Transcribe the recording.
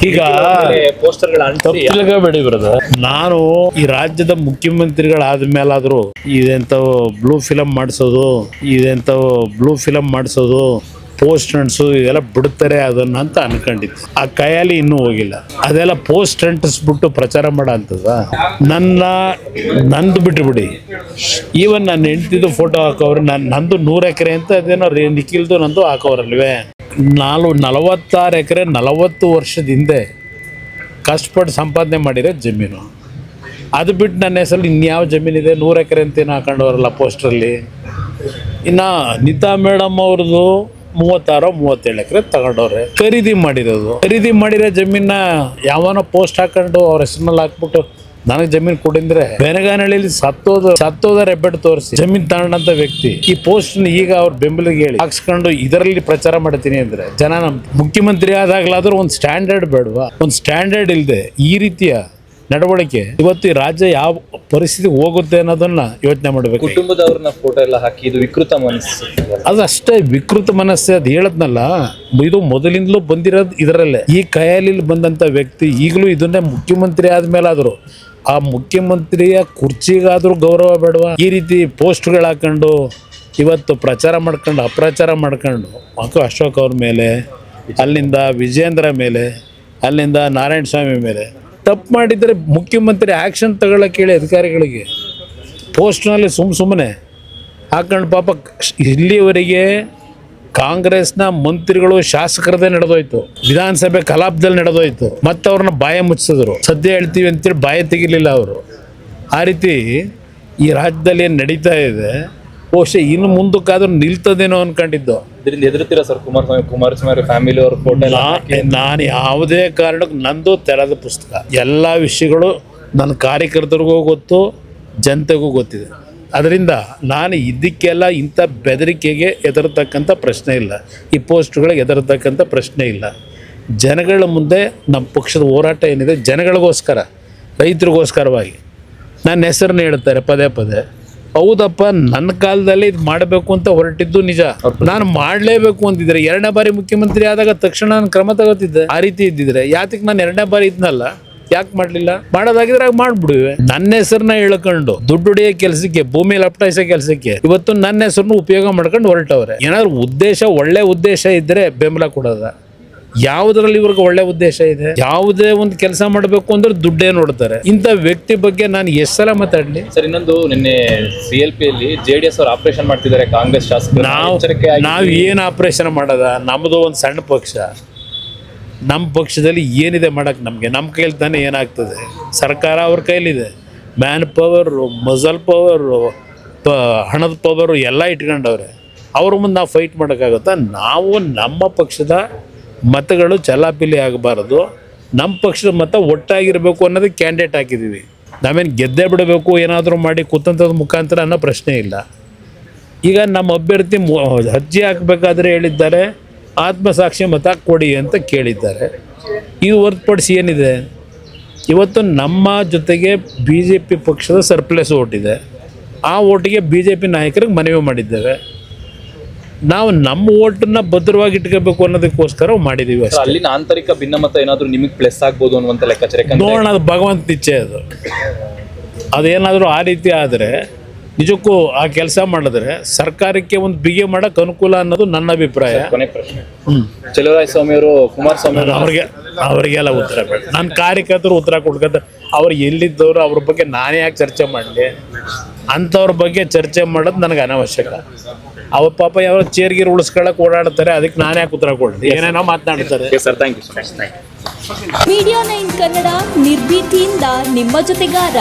ಈಗ ತಪ್ಪಿಲ್ಲಬೇಡಿ ಬ್ರದರ್, ನಾನು ಈ ರಾಜ್ಯದ ಮುಖ್ಯಮಂತ್ರಿಗಳಾದ ಮೇಲಾದ್ರೂ ಇದೆಂಥವು ಬ್ಲೂ ಫಿಲಮ್ ಮಾಡಿಸೋದು ಪೋಸ್ಟ್ ಇದೆಲ್ಲ ಬಿಡ್ತಾರೆ ಅದನ್ನ ಅಂತ ಅನ್ಕೊಂಡಿದ್ದೆ. ಆ ಕೈಯಲ್ಲಿ ಇನ್ನೂ ಹೋಗಿಲ್ಲ. ಅದೆಲ್ಲ ಪೋಸ್ಟ್ ಅಂಟಿಸ್ಬಿಟ್ಟು ಪ್ರಚಾರ ಮಾಡೋ ಅಂತದ. ನಂದು ಬಿಟ್ಟುಬಿಡಿ, ಈವನ್ ನನ್ನ ಹೆಂಡ್ತಿದ್ದು ಫೋಟೋ ಹಾಕೋರು, ನಂದು 100 ಎಕರೆ ಅಂತ ಅದೇನೋ ನಿಖಿಲ್ದು ನಂದು ಹಾಕೋರಲ್ವೇ. 46 ಎಕರೆ 40 ವರ್ಷದ ಹಿಂದೆ ಕಷ್ಟಪಟ್ಟು ಸಂಪಾದನೆ ಮಾಡಿರೋ ಜಮೀನು. ಅದು ಬಿಟ್ಟು ನನ್ನ ಹೆಸರಲ್ಲಿ ಇನ್ಯಾವ ಜಮೀನಿದೆ? 100 ಎಕರೆ ಅಂತೇನು ಹಾಕೊಂಡವ್ರಲ್ಲ ಪೋಸ್ಟ್ರಲ್ಲಿ. ಇನ್ನು ನೀತಾ ಮೇಡಮ್ ಅವ್ರದ್ದು 36-37 ಎಕರೆ ತಗೊಂಡವ್ರೆ. ಖರೀದಿ ಮಾಡಿರೋ ಜಮೀನ ಯಾವನೋ ಪೋಸ್ಟ್ ಹಾಕೊಂಡು ಅವ್ರ ಹೆಸರಿನಲ್ಲಿ ಹಾಕ್ಬಿಟ್ಟು ನನಗೆ ಜಮೀನು ಕೊಡಿದ್ರೆ ಬೆನಗಾನಹಳ್ಳಿಯಲ್ಲಿ ಸತ್ತೋದ ರೆಬ್ಬೆಟ್ ತೋರಿಸಿ ಜಮೀನು ತಗೊಂಡಂತ ವ್ಯಕ್ತಿ ಈ ಪೋಸ್ಟ್ ಈಗ ಅವ್ರ ಬೆಂಬಲಿಗೆ ಹೇಳಿ ಹಾಕ್ಸ್ಕೊಂಡು ಇದರಲ್ಲಿ ಪ್ರಚಾರ ಮಾಡ್ತೀನಿ ಅಂದ್ರೆ ಜನ ನಮ್ಮ ಮುಖ್ಯಮಂತ್ರಿ ಆದಾಗಲಾದ್ರೂ ಒಂದು ಸ್ಟ್ಯಾಂಡರ್ಡ್ ಬೇಡವಾ? ಒಂದು ಸ್ಟ್ಯಾಂಡರ್ಡ್ ಇಲ್ಲದೆ ಈ ರೀತಿಯ ನಡವಳಿಕೆ ಇವತ್ತು ಈ ರಾಜ್ಯ ಯಾವ ಪರಿಸ್ಥಿತಿ ಹೋಗುತ್ತೆ ಅನ್ನೋದನ್ನ ಯೋಚನೆ ಮಾಡಬೇಕು. ಕುಟುಂಬದವ್ರನ್ನ ಫೋಟೋ ಎಲ್ಲ ಹಾಕಿ ಇದು ವಿಕೃತ ಮನಸ್ಸು, ಅದು ಅಷ್ಟೇ ವಿಕೃತ ಮನಸ್ಸು. ಅದು ಹೇಳದ್ನಲ್ಲ, ಇದು ಮೊದಲಿಂದಲೂ ಬಂದಿರೋದು ಇದರಲ್ಲೇ. ಈ ಕೈಯಲ್ಲಿ ಬಂದಂಥ ವ್ಯಕ್ತಿ ಈಗಲೂ ಇದನ್ನೇ ಮುಖ್ಯಮಂತ್ರಿ ಆದ್ಮೇಲಾದ್ರು ಆ ಮುಖ್ಯಮಂತ್ರಿಯ ಕುರ್ಚಿಗಾದ್ರೂ ಗೌರವ ಬೇಡವಾ? ಈ ರೀತಿ ಪೋಸ್ಟ್ಗಳು ಹಾಕೊಂಡು ಇವತ್ತು ಪ್ರಚಾರ ಮಾಡ್ಕೊಂಡು ಅಪ್ರಚಾರ ಮಾಡ್ಕೊಂಡು ಅಶೋಕ್ ಅವ್ರ ಮೇಲೆ, ಅಲ್ಲಿಂದ ವಿಜೇಂದ್ರ ಮೇಲೆ, ಅಲ್ಲಿಂದ ನಾರಾಯಣ ಸ್ವಾಮಿ ಮೇಲೆ ತಪ್ಪು ಮಾಡಿದರೆ ಮುಖ್ಯಮಂತ್ರಿ ಆ್ಯಕ್ಷನ್ ತಗೊಳ್ಳೋಕೆ ಹೇಳಿ ಅಧಿಕಾರಿಗಳಿಗೆ. ಪೋಸ್ಟ್ನಲ್ಲಿ ಸುಮ್ಮನೆ ಹಾಕೊಂಡು ಪಾಪ ಇಲ್ಲಿವರೆಗೆ ಕಾಂಗ್ರೆಸ್ನ ಮಂತ್ರಿಗಳು ಶಾಸಕರದೇ ನಡೆದೋಯ್ತು, ವಿಧಾನಸಭೆ ಕಲಾಪದಲ್ಲಿ ನಡೆದೋಯ್ತು, ಮತ್ತು ಅವ್ರನ್ನ ಬಾಯ ಮುಚ್ಚಿಸಿದ್ರು. ಸದ್ಯ ಹೇಳ್ತೀವಿ ಅಂತೇಳಿ ಬಾಯ ತೆಗಿಲಿಲ್ಲ ಅವರು. ಆ ರೀತಿ ಈ ರಾಜ್ಯದಲ್ಲಿ ಏನು ನಡೀತಾ ಇದೆ, ಬಹುಶಃ ಇನ್ನು ಮುಂದಕ್ಕಾದ್ರೂ ನಿಲ್ತದೇನೋ ಅನ್ಕೊಂಡಿದ್ದು. ಇದರಿಂದ ಎದುರುತ್ತೀರಾ ಸರ್ ಕುಮಾರಸ್ವಾಮಿ ಫ್ಯಾಮಿಲಿ ಅವ್ರ ಫೋಟೋ? ನಾನು ಯಾವುದೇ ಕಾರಣಕ್ಕೆ ನಂದು ತೆರೆದ ಪುಸ್ತಕ. ಎಲ್ಲ ವಿಷಯಗಳು ನನ್ನ ಕಾರ್ಯಕರ್ತರಿಗೂ ಗೊತ್ತು, ಜನತೆಗೂ ಗೊತ್ತಿದೆ. ಅದರಿಂದ ನಾನು ಇದಕ್ಕೆಲ್ಲ ಇಂಥ ಬೆದರಿಕೆಗೆ ಹೆದರ್ತಕ್ಕಂಥ ಪ್ರಶ್ನೆ ಇಲ್ಲ, ಈ ಪೋಸ್ಟ್ಗಳಿಗೆ ಹೆದರ್ತಕ್ಕಂಥ ಪ್ರಶ್ನೆ ಇಲ್ಲ. ಜನಗಳ ಮುಂದೆ ನಮ್ಮ ಪಕ್ಷದ ಹೋರಾಟ ಏನಿದೆ ಜನಗಳಿಗೋಸ್ಕರ, ರೈತರಿಗೋಸ್ಕರವಾಗಿ ನನ್ನ ಹೆಸರನ್ನ ಹೇಳ್ತಾರೆ ಪದೇ ಪದೇ. ಹೌದಪ್ಪ, ನನ್ನ ಕಾಲದಲ್ಲಿ ಇದು ಮಾಡಬೇಕು ಅಂತ ಹೊರಟಿದ್ದು ನಿಜ. ನಾನು ಮಾಡಲೇಬೇಕು ಅಂತಿದ್ರೆ 2ನೇ ಬಾರಿ ಮುಖ್ಯಮಂತ್ರಿ ಆದಾಗ ತಕ್ಷಣ ನಾನು ಕ್ರಮ ತಗೋತಿದ್ದೆ. ಆ ರೀತಿ ಇದ್ದಿದ್ರೆ ಯಾತಕ್ಕೆ ನಾನು 2ನೇ ಬಾರಿ ಇದ್ನಲ್ಲ, ಯಾಕೆ ಮಾಡಲಿಲ್ಲ? ಮಾಡೋದಾಗಿದ್ರೆ ಆಗ ಮಾಡ್ಬಿಡುವೆ. ನನ್ನ ಹೆಸರನ್ನ ಹೇಳ್ಕೊಂಡು ದುಡ್ಡು ಹೊಡೆಯೋ ಕೆಲಸಕ್ಕೆ, ಭೂಮಿ ಲಪಟಾಯಿಸೋ ಕೆಲಸಕ್ಕೆ ಇವತ್ತು ನನ್ನ ಹೆಸರನ್ನು ಉಪಯೋಗ ಮಾಡ್ಕೊಂಡು ಹೊರಟವ್ರೆ. ಏನಾದ್ರು ಉದ್ದೇಶ, ಒಳ್ಳೆ ಉದ್ದೇಶ ಇದ್ದರೆ ಬೆಂಬಲ ಕೊಡೋದ? ಯಾವುದರಲ್ಲಿ ಇವ್ರಿಗೆ ಒಳ್ಳೆ ಉದ್ದೇಶ ಇದೆ? ಯಾವುದೇ ಒಂದು ಕೆಲಸ ಮಾಡಬೇಕು ಅಂದ್ರೆ ದುಡ್ಡೇ ನೋಡ್ತಾರೆ. ಇಂಥ ವ್ಯಕ್ತಿ ಬಗ್ಗೆ ನಾನು ಎಷ್ಟು ಸಲ ಮಾತಾಡ್ಲಿ ಸರ್? ಇನ್ನೊಂದು, ನಿನ್ನೆ CLP ಅಲ್ಲಿ JDS ಅವರು ಆಪರೇಷನ್ ಮಾಡ್ತಿದ್ದಾರೆ ಕಾಂಗ್ರೆಸ್ ಶಾಸಕರು. ನಾವು ಏನು ಆಪರೇಷನ್ ಮಾಡೋದ? ನಮ್ಮದು ಒಂದು ಸಣ್ಣ ಪಕ್ಷ. ನಮ್ಮ ಪಕ್ಷದಲ್ಲಿ ಏನಿದೆ ಮಾಡಕ್ಕೆ? ನಮ್ಮ ಕೈಲಿ ತಾನೇ ಏನಾಗ್ತದೆ? ಸರ್ಕಾರ ಅವ್ರ ಕೈಲಿದೆ. ಮ್ಯಾನ್ ಪವರು, ಮಸಲ್ ಪವರು, ಹಣದ ಪವರು ಎಲ್ಲ ಇಟ್ಕೊಂಡವ್ರೆ. ಅವ್ರ ಮುಂದೆ ನಾವು ಫೈಟ್ ಮಾಡೋಕ್ಕಾಗುತ್ತಾ? ನಾವು ನಮ್ಮ ಪಕ್ಷದ ಮತಗಳು ಚಲಾಪಿಲಿ ಆಗಬಾರ್ದು, ನಮ್ಮ ಪಕ್ಷದ ಮತ ಒಟ್ಟಾಗಿರಬೇಕು ಅನ್ನೋದಕ್ಕೆ ಕ್ಯಾಂಡಿಡೇಟ್ ಹಾಕಿದ್ದೀವಿ. ನಾವೇನು ಗೆದ್ದೇ ಬಿಡಬೇಕು ಏನಾದರೂ ಮಾಡಿ ಕುತಂತ್ರದ ಮುಖಾಂತರ ಅನ್ನೋ ಪ್ರಶ್ನೆ ಇಲ್ಲ. ಈಗ ನಮ್ಮ ಅಭ್ಯರ್ಥಿ ಅರ್ಜಿ ಹಾಕಬೇಕಾದ್ರೆ ಹೇಳಿದ್ದಾರೆ ಆತ್ಮಸಾಕ್ಷಿ ಮತ ಕೊಡಿ ಅಂತ ಕೇಳಿದ್ದಾರೆ. ಇದು ಹೊರತುಪಡಿಸಿ ಏನಿದೆ? ಇವತ್ತು ನಮ್ಮ ಜೊತೆಗೆ BJP ಪಕ್ಷದ ಸರ್ಪ್ಲಸ್ ಓಟಿದೆ. ಆ ಓಟಿಗೆ BJP ನಾಯಕರಿಗೆ ಮನವಿ ಮಾಡಿದ್ದೇವೆ. ನಾವು ನಮ್ಮ ಓಟನ್ನ ಭದ್ರವಾಗಿ ಇಟ್ಕೋಬೇಕು ಅನ್ನೋದಕ್ಕೋಸ್ಕರ ಮಾಡಿದ್ದೀವಿ ಅಷ್ಟೇ. ಅಲ್ಲಿನ ಆಂತರಿಕ ಭಿನ್ನಮತ ಏನಾದರೂ ನಿಮಗೆ ಪ್ಲಸ್ ಆಗ್ಬೋದು ಅನ್ನುವಂಥ ಲೆಕ್ಕಾಚಾರ ನೋಡೋಣ. ಅದು ಭಗವಂತ ಇಚ್ಛೆ. ಅದೇನಾದರೂ ಆ ರೀತಿ ಆದರೆ ನಿಜಕ್ಕೂ ಆ ಕೆಲಸ ಮಾಡಿದ್ರೆ ಸರ್ಕಾರಕ್ಕೆ ಒಂದು ಬಿಗಿ ಮಾಡೋಕೆ ಅನುಕೂಲ ಅನ್ನೋದು ನನ್ನ ಅಭಿಪ್ರಾಯ. ಕೊನೆ ಪ್ರಶ್ನೆ, ಚಲುವರಾಯಸ್ವಾಮಿ ಅವರು ಕುಮಾರಸ್ವಾಮಿ ಅವರಿಗೆಲ್ಲ ಉತ್ತರ ಬೇಡ. ನನ್ನ ಕಾರ್ಯಕರ್ತರು ಉತ್ತರ ಕೊಡ್ಕೊತ ಅವ್ರು ಎಲ್ಲಿದ್ದವರು, ಅವ್ರ ಬಗ್ಗೆ ನಾನೇ ಯಾಕೆ ಚರ್ಚೆ ಮಾಡಲಿ? ಅಂಥವ್ರ ಬಗ್ಗೆ ಚರ್ಚೆ ಮಾಡೋದು ನನಗೆ ಅನಾವಶ್ಯಕ. ಅವ್ರ ಪಾಪ ಯಾವ ಚೇರ್ಗೀರು ಉಳಿಸ್ಕೊಳ್ಳೋಕೆ ಓಡಾಡ್ತಾರೆ, ಅದಕ್ಕೆ ನಾನೇ ಯಾಕೆ ಉತ್ತರ ಕೊಡ್ತೀನಿ? ಏನೇನೋ ಮಾತನಾಡ್ತಾರೆ. Sir, thank you. Media 9 Kannada ನಿರ್ಭೀತಿಯಿಂದ ನಿಮ್ಮ ಜೊತೆಗಾರ.